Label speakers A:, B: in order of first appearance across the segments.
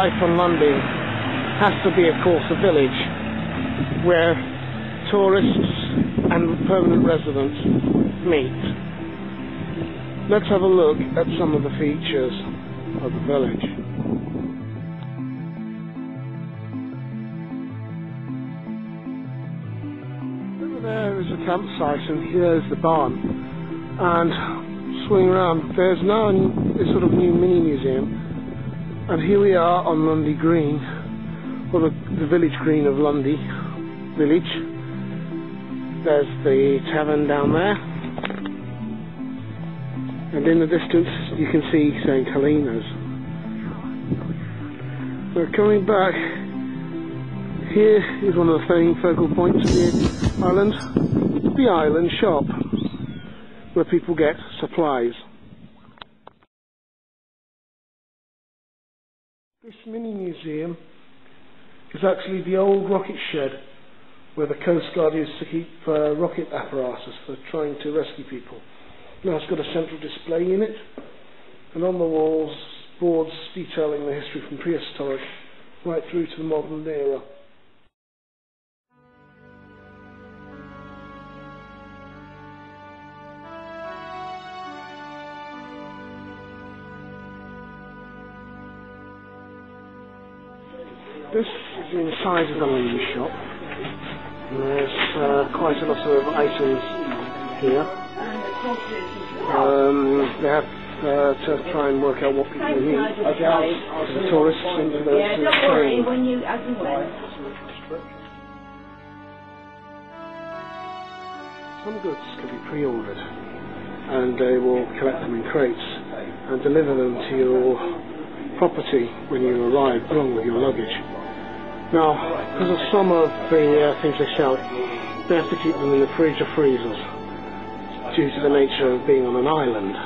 A: life on Lundy has to be, of course, a village where tourists and permanent residents meet. Let's have a look at some of the features of the village. Over there is a campsite and here's the barn. And swing around, there's now a sort of new mini museum. And here we are on Lundy Green, or the village green of Lundy village. There's the tavern down there, and in the distance you can see St. Helena's. We're coming back. Here is one of the main focal points of the island shop, where people get supplies. This mini museum is actually the old rocket shed where the Coast Guard used to keep rocket apparatus for trying to rescue people. Now it's got a central display unit, and on the walls boards detailing the history from prehistoric right through to the modern era. This is the inside of the Lundy shop. There's quite a lot of items here. They have to try and work out what people need. For the tourists and for those who are staying. Some goods can be pre-ordered, and they will collect them in crates and deliver them to your property when you arrive, along with your luggage. Now, because of some of the things they sell, they have to keep them in the fridge or freezers due to the nature of being on an island.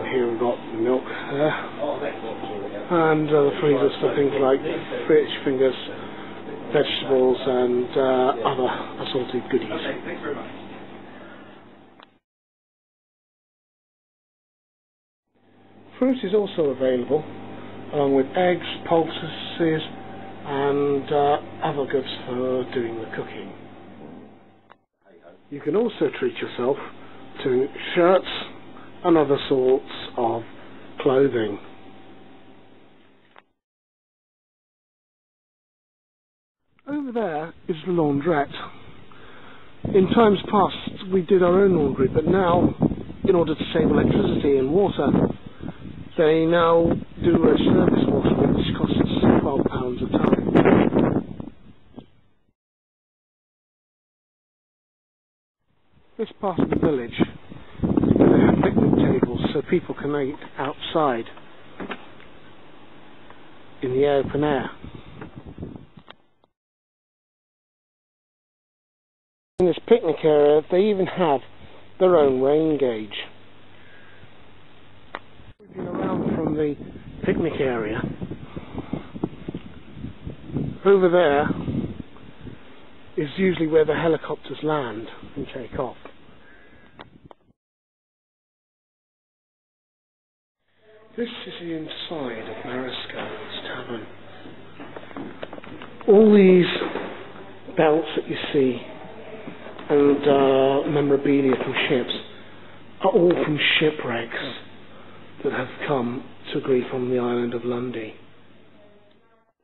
A: Here we've got milk there, and the freezers for things like fish fingers, vegetables and other assorted goodies. Fruit is also available, along with eggs, poultices and other goods for doing the cooking. You can also treat yourself to shirts and other sorts of clothing. Over there is the laundrette. In times past we did our own laundry, but now, in order to save electricity and water, they now do a service washing which costs £12 a time. This part of the village, they have picnic tables so people can eat outside in the open air. In this picnic area they even have their own rain gauge. Moving around from the picnic area, over there is usually where the helicopters land and take off. This is the inside of Marisco's tavern. All these belts that you see and memorabilia from ships are all from shipwrecks that have come to grief on the island of Lundy.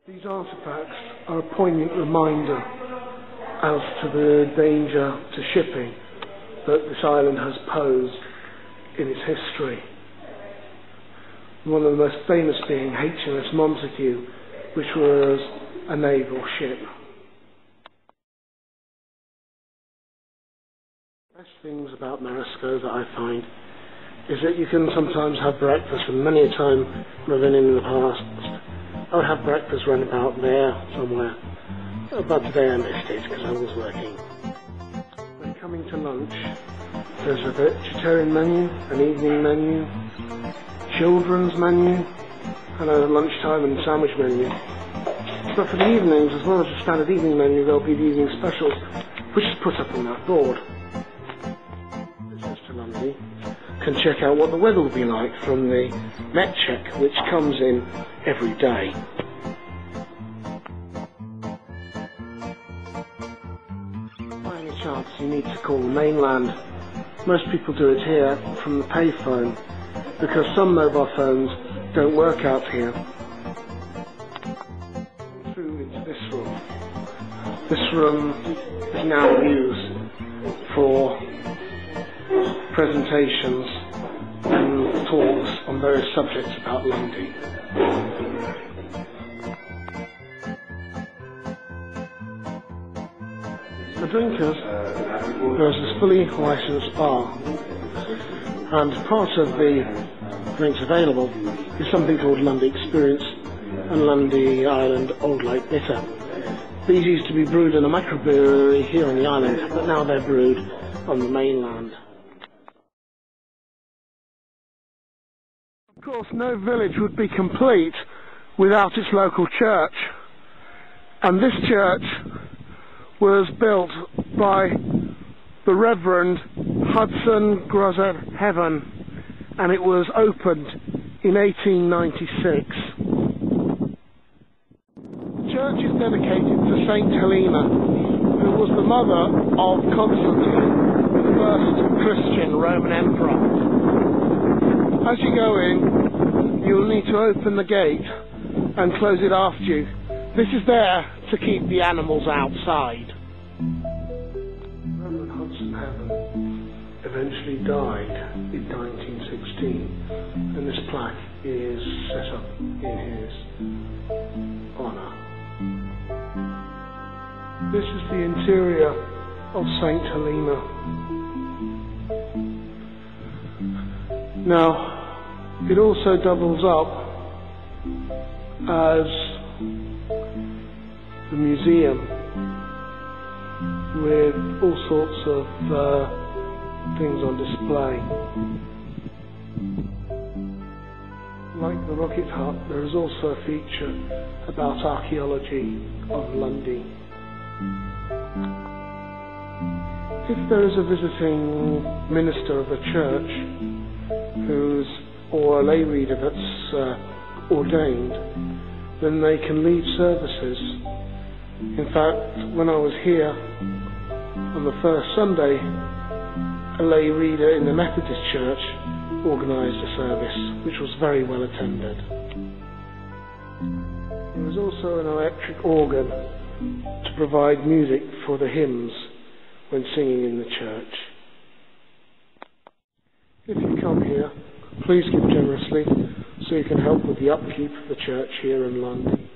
A: These artefacts are a poignant reminder as to the danger to shipping that this island has posed in its history. One of the most famous being HMS Montague, which was a naval ship. The best things about Marisco that I find is that you can sometimes have breakfast, and many a time when I've been in the past, I would have breakfast run about there somewhere. But today I missed it because I was working. When coming to lunch, there's a vegetarian menu, an evening menu, children's menu, and a lunchtime and sandwich menu. But for the evenings, as well as the standard evening menu, there'll be the evening specials, which is put up on that board. This is to Lundy. can check out what the weather will be like from the Met Check, which comes in every day. By any chance you need to call the mainland, most people do it here from the payphone, because some mobile phones don't work out here. Through into this room. This room is now used for presentations and talks on various subjects about Lundy. For drinkers, there is this fully licensed bar, and part of the drinks available is something called Lundy Experience and Lundy Island Old Lake Bitter. These used to be brewed in a microbrewery here on the island, but now they're brewed on the mainland. Of course, no village would be complete without its local church, and this church was built by the Reverend Hudson Grosset Heaven, and it was opened in 1896. The church is dedicated to Saint Helena, who was the mother of Constantine, the first Christian Roman emperor. As you go in, you'll need to open the gate and close it after you. This is there to keep the animals outside. Reverend Hudson Heaven eventually died in 1916, and this plaque is set up in his honour. This is the interior of St. Helena. Now, it also doubles up as the museum with all sorts of things on display. Like the rocket hut, there is also a feature about archaeology of Lundy. If there is a visiting minister of a church or a lay reader that's ordained, then they can lead services. In fact, when I was here on the first Sunday, a lay reader in the Methodist church organised a service which was very well attended. There was also an electric organ to provide music for the hymns when singing in the church. If you come here, please give generously so you can help with the upkeep of the church here in London.